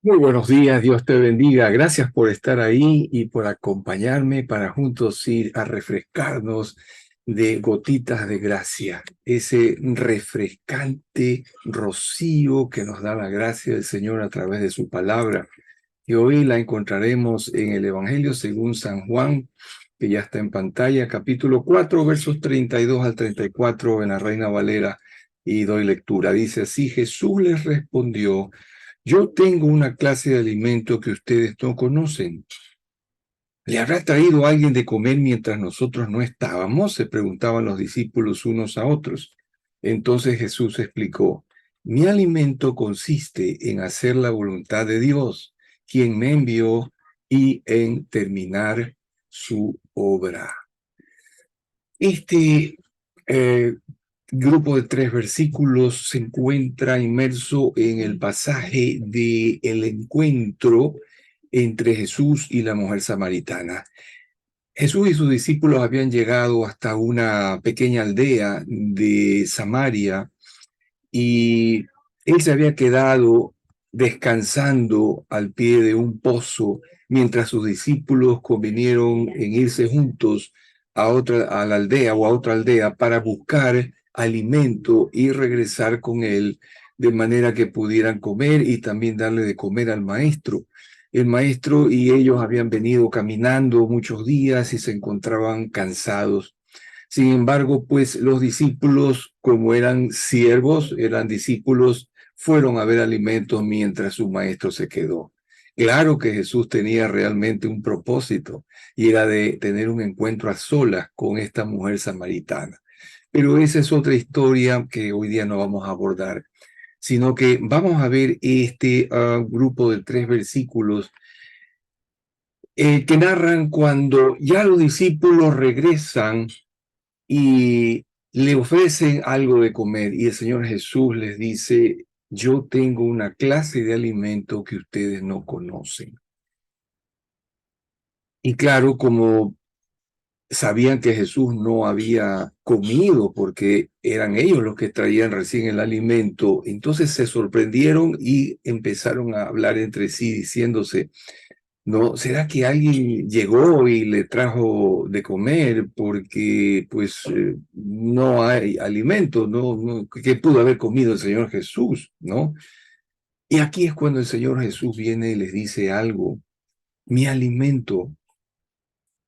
Muy buenos días, Dios te bendiga. Gracias por estar ahí y por acompañarme para juntos ir a refrescarnos de gotitas de gracia, ese refrescante rocío que nos da la gracia del Señor a través de su palabra. Y hoy la encontraremos en el Evangelio según San Juan, que ya está en pantalla, capítulo 4, versos 32 al 34 en la Reina Valera, y doy lectura. Dice así: Jesús les respondió: yo tengo una clase de alimento que ustedes no conocen. ¿Le habrá traído alguien de comer mientras nosotros no estábamos?, se preguntaban los discípulos unos a otros. Entonces Jesús explicó: mi alimento consiste en hacer la voluntad de Dios, quien me envió, y en terminar su obra. Este eh, grupo de 3 versículos se encuentra inmerso en el pasaje del encuentro entre Jesús y la mujer samaritana. Jesús y sus discípulos habían llegado hasta una pequeña aldea de Samaria y él se había quedado descansando al pie de un pozo mientras sus discípulos convinieron en irse juntos a la aldea o a otra aldea para buscar alimento y regresar con él de manera que pudieran comer y también darle de comer al maestro. El maestro y ellos habían venido caminando muchos días y se encontraban cansados. Sin embargo, pues los discípulos, como eran siervos, eran discípulos, fueron a ver alimentos mientras su maestro se quedó. Claro que Jesús tenía realmente un propósito, y era de tener un encuentro a solas con esta mujer samaritana. Pero esa es otra historia que hoy día no vamos a abordar, sino que vamos a ver este grupo de 3 versículos que narran cuando ya los discípulos regresan y le ofrecen algo de comer, y el Señor Jesús les dice: yo tengo una clase de alimento que ustedes no conocen. Y claro, como sabían que Jesús no había comido, porque eran ellos los que traían recién el alimento, entonces se sorprendieron y empezaron a hablar entre sí diciéndose: ¿no será que alguien llegó y le trajo de comer? Porque pues no hay alimento, no, ¿qué pudo haber comido el Señor Jesús? ¿No? Y aquí es cuando el Señor Jesús viene y les dice algo: mi alimento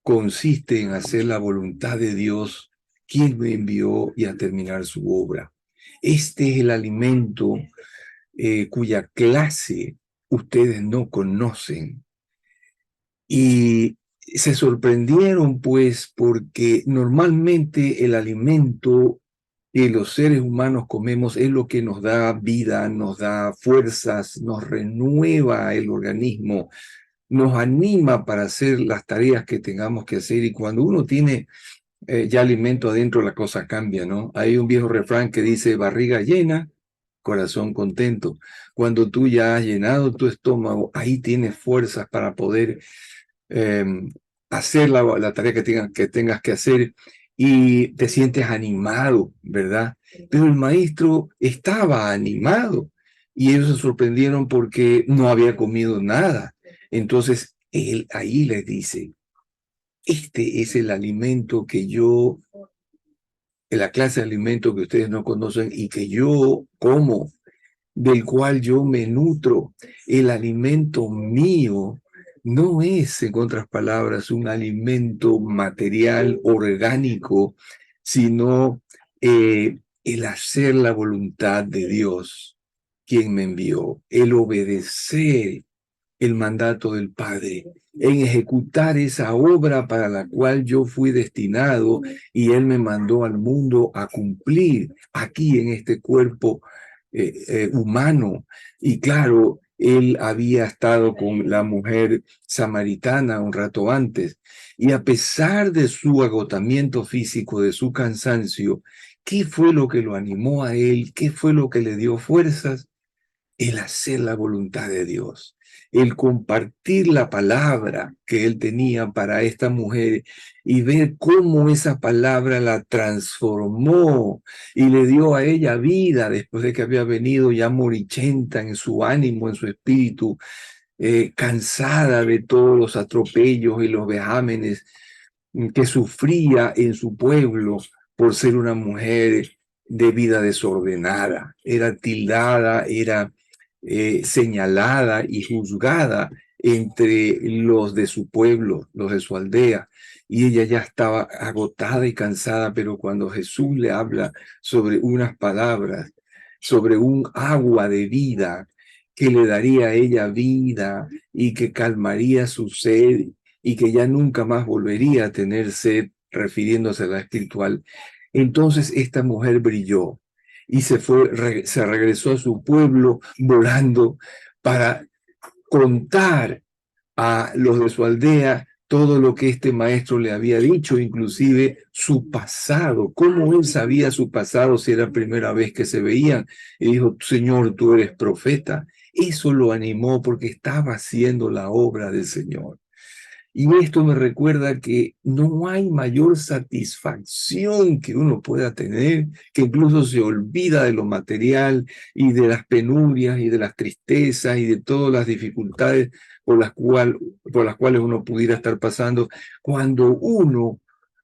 consiste en hacer la voluntad de Dios, quien me envió, y a terminar su obra. Este es el alimento cuya clase ustedes no conocen. Y se sorprendieron, pues, porque normalmente el alimento que los seres humanos comemos es lo que nos da vida, nos da fuerzas, nos renueva el organismo, nos anima para hacer las tareas que tengamos que hacer. Y cuando uno tiene ya alimento adentro, la cosa cambia, ¿no? Hay un viejo refrán que dice: barriga llena, corazón contento. Cuando tú ya has llenado tu estómago, ahí tienes fuerzas para poder eh, hacer la tarea que tengas que hacer, y te sientes animado, ¿verdad? Pero el maestro estaba animado y ellos se sorprendieron porque no había comido nada. Entonces él ahí les dice: este es el alimento que yo, la clase de alimento que ustedes no conocen y que yo como, del cual yo me nutro. El alimento mío no es, en otras palabras, un alimento material, orgánico, sino el hacer la voluntad de Dios, quien me envió, el obedecer el mandato del Padre, en ejecutar esa obra para la cual yo fui destinado y Él me mandó al mundo a cumplir aquí en este cuerpo humano. Y claro, Él había estado con la mujer samaritana un rato antes, y a pesar de su agotamiento físico, de su cansancio, ¿qué fue lo que lo animó a Él? ¿Qué fue lo que le dio fuerzas? El hacer la voluntad de Dios. el compartir la palabra que él tenía para esta mujer y ver cómo esa palabra la transformó y le dio a ella vida después de que había venido ya morichenta en su ánimo, en su espíritu, cansada de todos los atropellos y los vejámenes que sufría en su pueblo por ser una mujer de vida desordenada. Era tildada, era señalada y juzgada entre los de su pueblo, los de su aldea. Y ella ya estaba agotada y cansada, pero cuando Jesús le habla sobre unas palabras, sobre un agua de vida que le daría a ella vida y que calmaría su sed y que ya nunca más volvería a tener sed, refiriéndose a la espiritual. Entonces esta mujer brilló y se regresó a su pueblo volando para contar a los de su aldea todo lo que este maestro le había dicho, inclusive su pasado, cómo él sabía su pasado si era la primera vez que se veían. Y dijo, Señor, tú eres profeta. Eso lo animó porque estaba haciendo la obra del Señor. Y esto me recuerda que no hay mayor satisfacción que uno pueda tener, que incluso se olvida de lo material y de las penurias y de las tristezas y de todas las dificultades por las cuales uno pudiera estar pasando, cuando uno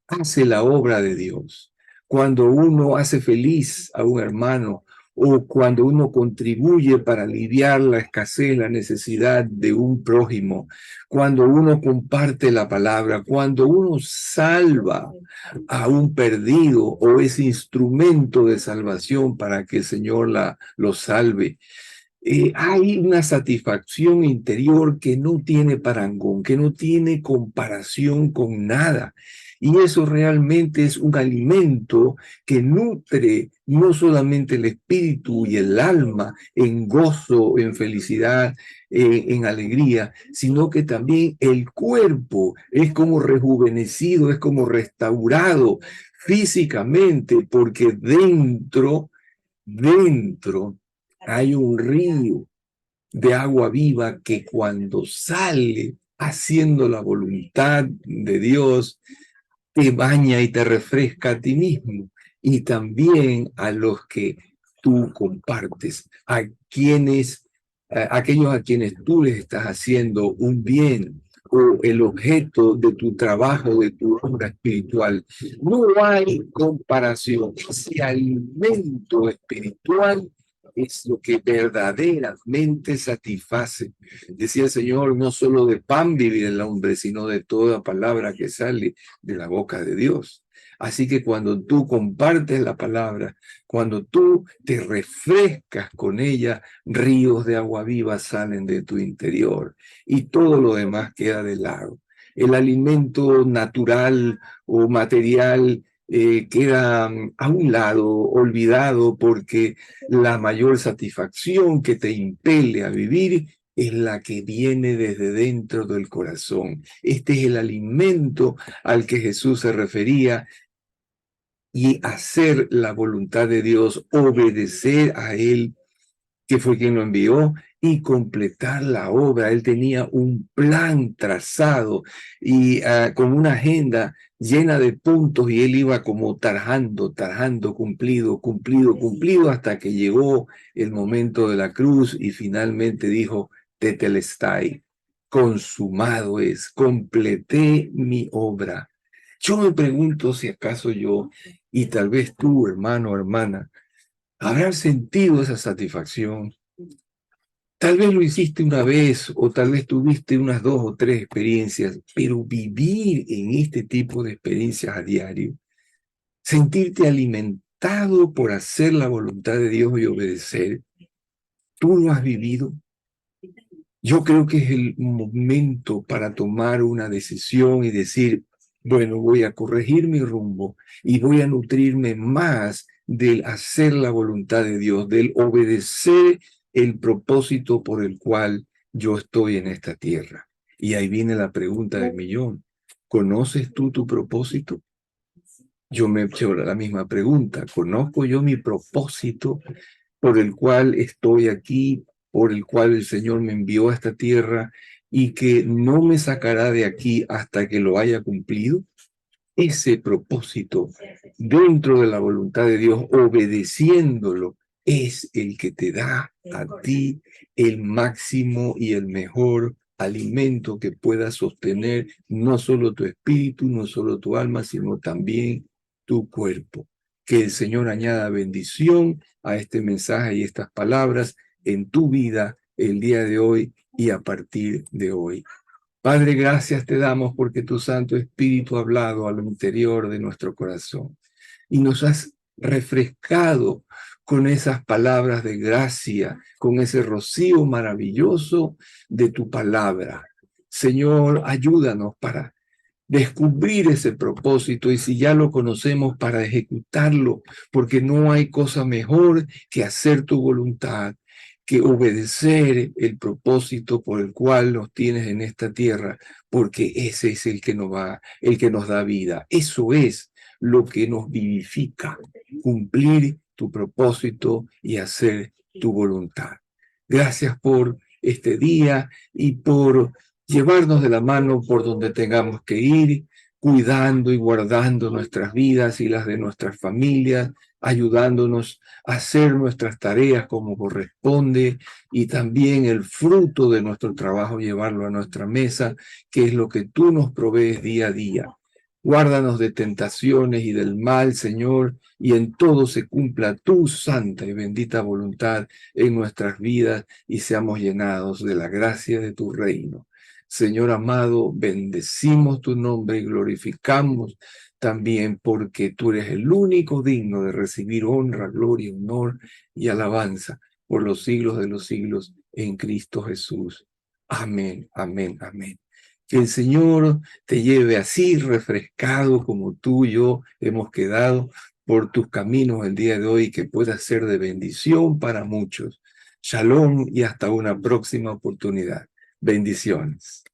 hace la obra de Dios, cuando uno hace feliz a un hermano o cuando uno contribuye para aliviar la escasez, la necesidad de un prójimo, cuando uno comparte la palabra, cuando uno salva a un perdido o es instrumento de salvación para que el Señor lo salve. Hay una satisfacción interior que no tiene parangón, que no tiene comparación con nada. Y eso realmente es un alimento que nutre no solamente el espíritu y el alma en gozo, en felicidad, en alegría, sino que también el cuerpo es como rejuvenecido, es como restaurado físicamente, porque dentro hay un río de agua viva que cuando sale haciendo la voluntad de Dios, te baña y te refresca a ti mismo y también a los que tú compartes, aquellos a quienes tú les estás haciendo un bien o el objeto de tu trabajo, de tu obra espiritual. No hay comparación. Ese alimento espiritual es lo que verdaderamente satisface. Decía el Señor, no solo de pan vive el hombre, sino de toda palabra que sale de la boca de Dios. Así que cuando tú compartes la palabra, cuando tú te refrescas con ella, ríos de agua viva salen de tu interior y todo lo demás queda de lado. El alimento natural o material queda a un lado, olvidado, porque la mayor satisfacción que te impele a vivir es la que viene desde dentro del corazón. Este es el alimento al que Jesús se refería y hacer la voluntad de Dios, obedecer a Él, que fue quien lo envió, y completar la obra. Él tenía un plan trazado y con una agenda llena de puntos y él iba como tarjando, cumplido, hasta que llegó el momento de la cruz y finalmente dijo, tetelestai, consumado es, completé mi obra. Yo me pregunto si acaso yo, y tal vez tú, hermano o hermana, habrás sentido esa satisfacción. Tal vez lo hiciste una vez o tal vez tuviste unas 2 o 3 experiencias, pero vivir en este tipo de experiencias a diario, sentirte alimentado por hacer la voluntad de Dios y obedecer, ¿tú lo has vivido? Yo creo que es el momento para tomar una decisión y decir, bueno, voy a corregir mi rumbo y voy a nutrirme más del hacer la voluntad de Dios, del obedecer el propósito por el cual yo estoy en esta tierra. Y ahí viene la pregunta del millón. ¿Conoces tú tu propósito? Yo me he hecho la misma pregunta. ¿Conozco yo mi propósito por el cual estoy aquí? por el cual el Señor me envió a esta tierra y que no me sacará de aquí hasta que lo haya cumplido. Ese propósito dentro de la voluntad de Dios, obedeciéndolo, es el que te da a ti el máximo y el mejor alimento que pueda sostener no solo tu espíritu, no solo tu alma, sino también tu cuerpo. Que el Señor añada bendición a este mensaje y estas palabras en tu vida el día de hoy y a partir de hoy. Padre, gracias te damos porque tu Santo Espíritu ha hablado al interior de nuestro corazón y nos has refrescado con esas palabras de gracia, con ese rocío maravilloso de tu palabra. Señor, ayúdanos para descubrir ese propósito y si ya lo conocemos para ejecutarlo, porque no hay cosa mejor que hacer tu voluntad, que obedecer el propósito por el cual nos tienes en esta tierra, porque ese es el que el que nos da vida. Eso es lo que nos vivifica, cumplir tu propósito y hacer tu voluntad. Gracias por este día y por llevarnos de la mano por donde tengamos que ir, cuidando y guardando nuestras vidas y las de nuestras familias, ayudándonos a hacer nuestras tareas como corresponde y también el fruto de nuestro trabajo llevarlo a nuestra mesa, que es lo que tú nos provees día a día. Guárdanos de tentaciones y del mal, Señor, y en todo se cumpla tu santa y bendita voluntad en nuestras vidas y seamos llenados de la gracia de tu reino. Señor amado, bendecimos tu nombre y glorificamos también porque tú eres el único digno de recibir honra, gloria, honor y alabanza por los siglos de los siglos en Cristo Jesús. Amén, amén, amén. Que el Señor te lleve así refrescado como tú y yo hemos quedado por tus caminos el día de hoy, que pueda ser de bendición para muchos. Shalom y hasta una próxima oportunidad. Bendiciones.